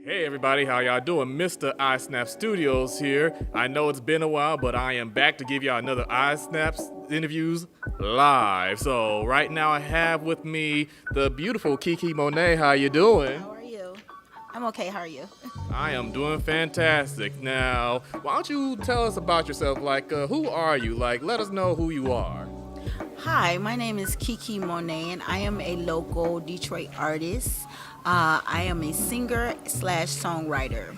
Hey everybody, how y'all doing? Mr. iSnap Studios here. I know it's been a while, but I am back to give y'all another iSnaps interviews live. So right now I have with me the beautiful Kiki Mone. How you doing? How are you? I'm okay. How are you? I am doing fantastic. Now, why don't you tell us about yourself? Who are you? Let us know who you are. Hi, my name is Kiki Mone, and I am a local Detroit artist. I am a singer slash songwriter,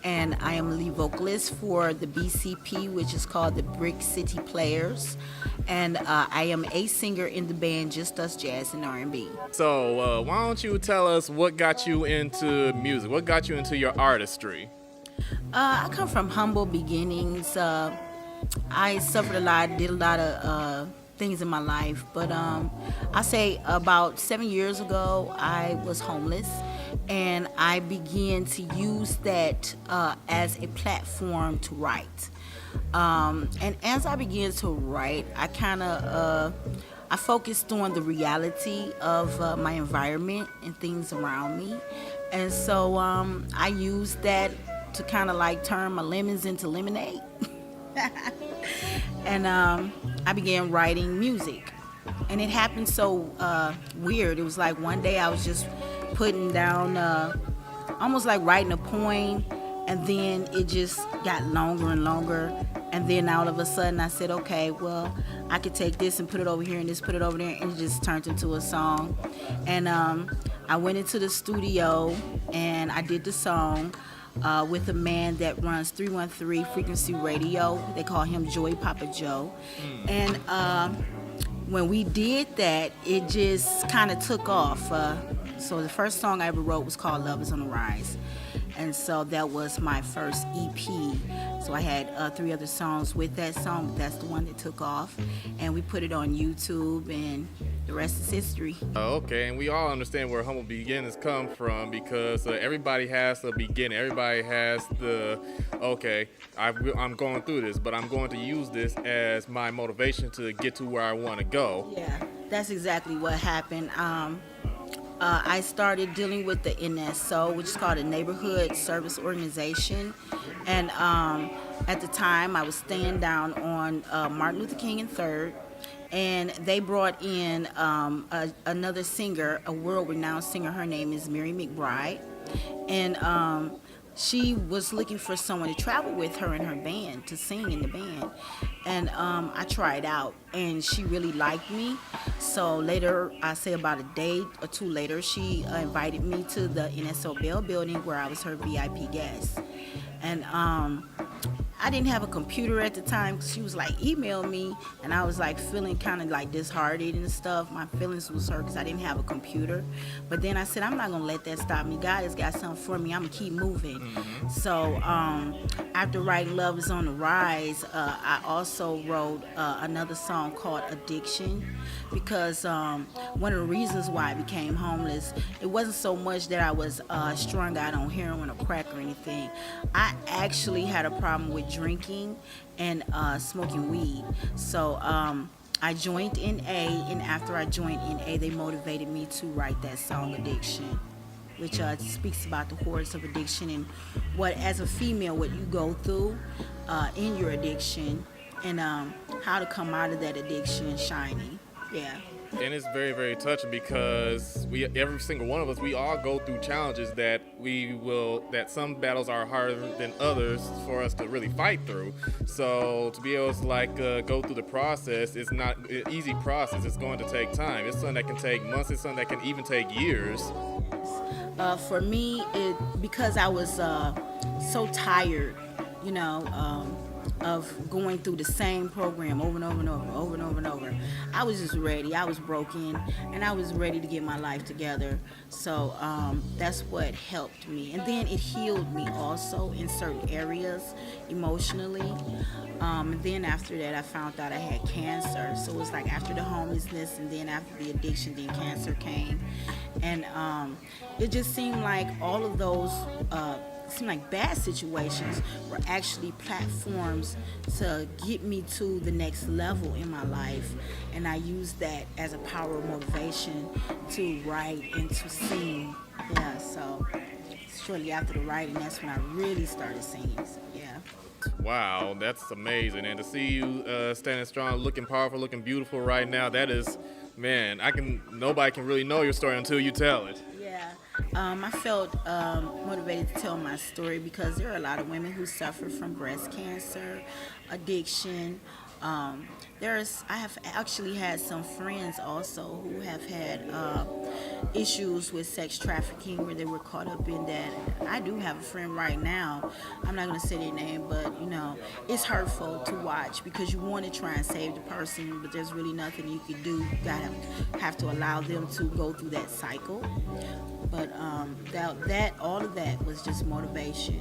and I am lead vocalist for the BCP, which is called the Brick City Players, and I am a singer in the band Just Us Jazz and R&B. So, why don't you tell us what got you into music? What got you into your artistry? I come from humble beginnings. I suffered a lot, did a lot of things in my life, but I say about 7 years ago, I was homeless, and I began to use that as a platform to write. And as I began to write, I focused on the reality of my environment and things around me, and so I used that to kind of like turn my lemons into lemonade. And I began writing music, and it happened so weird. It was like one day I was just putting down, almost like writing a poem, and then it just got longer and longer. And then all of a sudden I said, okay, well, I could take this and put it over here and this, put it over there, and it just turned into a song. And I went into the studio and I did the song. With a man that runs 313 Frequency Radio. They call him Joey Papa Joe. And when we did that, it just kind of took off. So the first song I ever wrote was called Love is on the Rise. And so that was my first EP. So I had 3 other songs with that song, but that's the one that took off. And we put it on YouTube, and the rest is history. Okay, and we all understand where humble beginnings come from because everybody has a beginning. Everybody has I'm going through this, but I'm going to use this as my motivation to get to where I want to go. Yeah, that's exactly what happened. I started dealing with the NSO, which is called a Neighborhood Service Organization. And at the time, I was staying down on Martin Luther King and 3rd. And they brought in another singer, a world-renowned singer. Her name is Mary McBride. And she was looking for someone to travel with her in her band, to sing in the band. And I tried out, and she really liked me. So later, I say about a day or two later, she invited me to the NSO Bell building where I was her VIP guest. And I didn't have a computer at the time because she was like, email me, and I was like feeling kind of like disheartened and stuff. My feelings was hurt because I didn't have a computer. But then I said, I'm not gonna let that stop me. God has got something for me. I'm gonna keep moving. So after writing Love is on the Rise, I also wrote another song called Addiction, because one of the reasons why I became homeless, it wasn't so much that I was strung out on heroin or crack or anything. I actually had a problem with drinking and smoking weed. So I joined NA, and after I joined NA, they motivated me to write that song Addiction, which speaks about the horrors of addiction and what, as a female, what you go through in your addiction, and how to come out of that addiction shiny. Yeah. And it's very, very touching because every single one of us, we all go through challenges that some battles are harder than others for us to really fight through. So to be able to go through the process, it's not an easy process. It's going to take time. It's something that can take months. It's something that can even take years. For me, because I was so tired, of going through the same program over and over and over. I was just ready. I was broken, and I was ready to get my life together. So that's what helped me. And then it healed me also in certain areas emotionally. And then after that, I found out I had cancer. So it was like after the homelessness, and then after the addiction, then cancer came. And it just seemed like all of those seemed like bad situations were actually platforms to get me to the next level in my life, and I used that as a power of motivation to write and to sing. Yeah, so shortly after the writing, that's when I really started singing. So, yeah. Wow, that's amazing. And to see you standing strong, looking powerful, looking beautiful right now, that is, man, nobody can really know your story until you tell it. Yeah, I felt motivated to tell my story because there are a lot of women who suffer from breast cancer, addiction. I have actually had some friends also who have had issues with sex trafficking where they were caught up in that. I do have a friend right now. I'm not going to say their name, but it's hurtful to watch because you want to try and save the person, but there's really nothing you can do. You gotta have to allow them to go through that cycle. But that all of that was just motivation,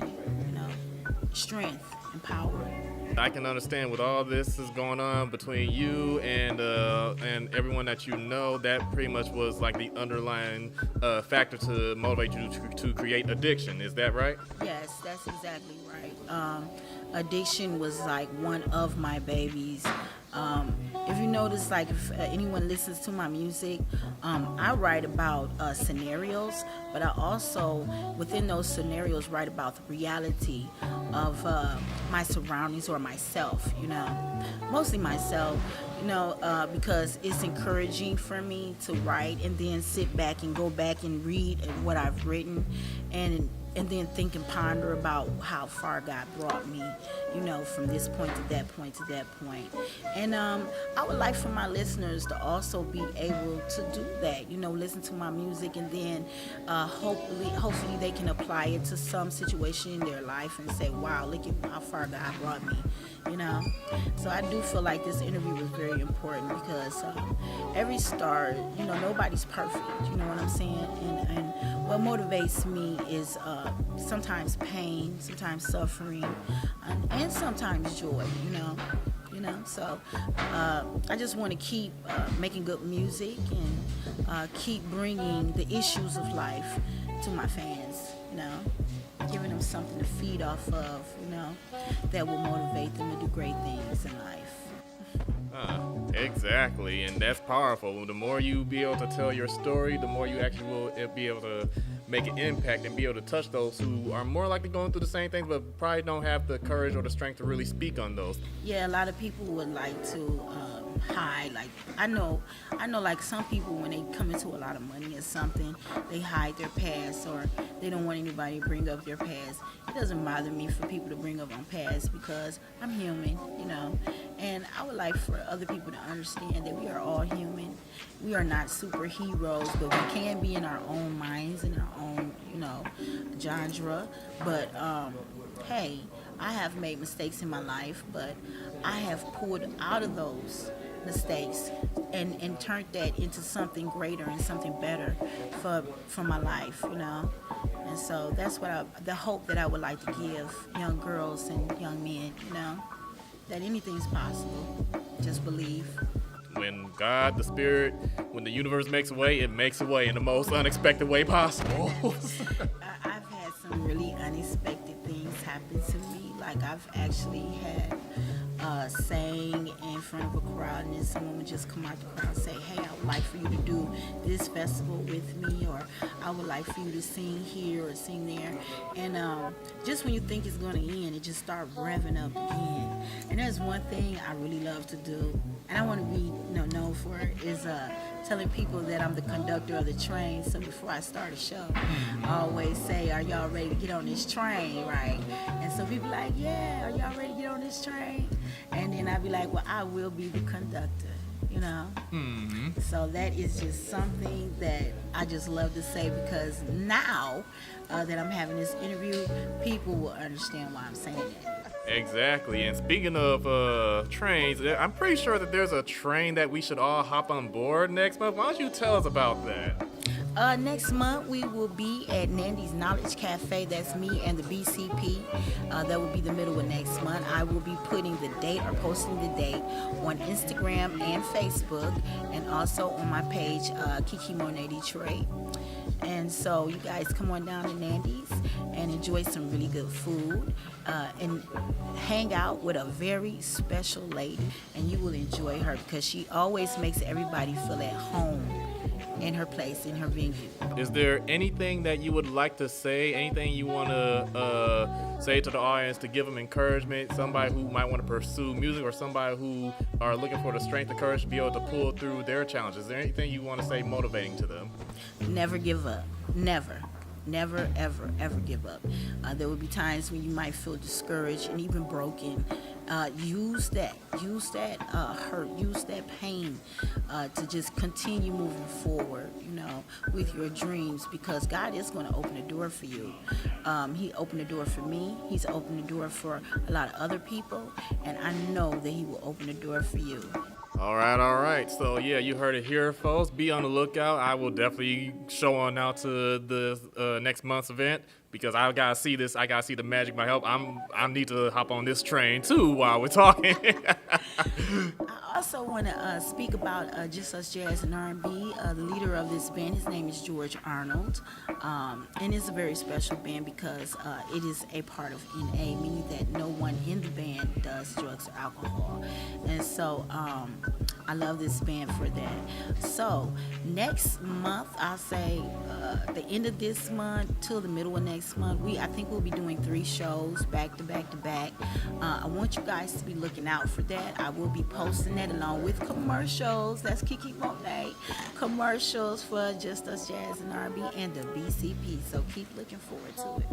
strength and power. I can understand with all this is going on between you and everyone that you know. That pretty much was like the underlying factor to motivate you to create addiction. Is that right? Yes, that's exactly right. Addiction was like one of my babies. If you notice, like if anyone listens to my music, I write about scenarios, but I also, within those scenarios, write about the reality of my surroundings or myself, mostly myself, because it's encouraging for me to write and then sit back and go back and read what I've written and then think and ponder about how far God brought me, from this point to that point to that point. And I would like for my listeners to also be able to do that, listen to my music and then hopefully they can apply it to some situation in their life and say, wow, look at how far God brought me, So I do feel like this interview was very important because every star, nobody's perfect, you know what I'm saying? And what motivates me is sometimes pain, sometimes suffering, and sometimes joy, So I just want to keep making good music and keep bringing the issues of life to my fans, giving them something to feed off of, that will motivate them to do great things in life. Exactly, and that's powerful. The more you be able to tell your story, the more you actually will be able to make an impact and be able to touch those who are more likely going through the same things but probably don't have the courage or the strength to really speak on those. Yeah, a lot of people would like to hide. Like I know like some people, when they come into a lot of money or something, they hide their past or they don't want anybody to bring up their past. It doesn't bother me for people to bring up on past because I'm human, and I would like for other people to understand that we are all human. We are not superheroes, but we can be in our own minds, in our own, genre. But hey, I have made mistakes in my life, but I have pulled out of those mistakes and turned that into something greater and something better for my life, And so that's the hope that I would like to give young girls and young men, that anything's possible. Just believe. When God, the Spirit, when the universe makes a way, it makes a way in the most unexpected way possible. I've had some really unexpected things happen to me. Like I've actually had sang in front of a crowd and then someone would just come out the crowd and say, hey, I would like for you to do this festival with me, or I would like for you to sing here or sing there. And just when you think it's going to end, it just starts revving up again. And there's one thing I really love to do, and I want to be known for it, is telling people that I'm the conductor of the train. So before I start a show, I always say, are y'all ready to get on this train, right? And so people like, yeah, are y'all ready to get on this train? And then I'd be like, well, I will be the conductor, Mm-hmm. So that is just something that I just love to say because now that I'm having this interview, people will understand why I'm saying that. Exactly. And speaking of trains, I'm pretty sure that there's a train that we should all hop on board next month. Why don't you tell us about that? Next month, we will be at Nandy's Knowledge Cafe. That's me and the BCP. That will be the middle of next month. I will be putting the date or posting the date on Instagram and Facebook, and also on my page, Kiki Mone Detroit. And so you guys come on down to Nandy's and enjoy some really good food and hang out with a very special lady, and you will enjoy her because she always makes everybody feel at home in her place, in her venue. Is there anything that you would like to say, anything you want to say to the audience to give them encouragement, somebody who might want to pursue music or somebody who are looking for the strength and courage to be able to pull through their challenges? Is there anything you want to say motivating to them? Never give up. Never. Never, ever, ever give up. There will be times when you might feel discouraged and even broken. Use that hurt, use that pain to just continue moving forward, with your dreams, because God is going to open a door for you. He opened the door for me. He's opened the door for a lot of other people, and I know that He will open the door for you. All right. So, yeah, you heard it here, folks. Be on the lookout. I will definitely show on out to the next month's event because I got to see this. I got to see the magic might help. I need to hop on this train, too, while we're talking. I also want to speak about Just Us Jazz and R&B. The leader of this band, his name is George Arnold. And it's a very special band because it is a part of NA, meaning that no one in the band does drugs or alcohol. And so I love this band for that. So next month, I'll say the end of this month till the middle of next month, I think we'll be doing 3 shows back to back to back. I want you guys to be looking out for that. I will be posting that along with commercials. That's Kiki Mone. Commercials for Just Us Jazz and R&B and the BCP. So keep looking forward to it.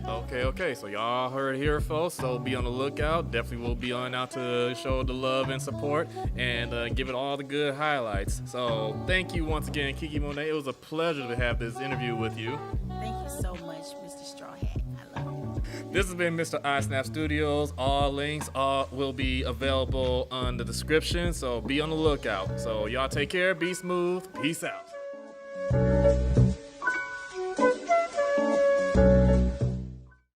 Okay. So y'all heard here, folks. So be on the lookout. Definitely will be on out to show the love and support and give it all the good highlights. So thank you once again, Kiki Mone. It was a pleasure to have this interview with you. Thank you so much, Mr. Straw Hat. I love you. This has been Mr. iSnap Studios. All links will be available on the description. So be on the lookout. So y'all take care. Be smooth. Peace out.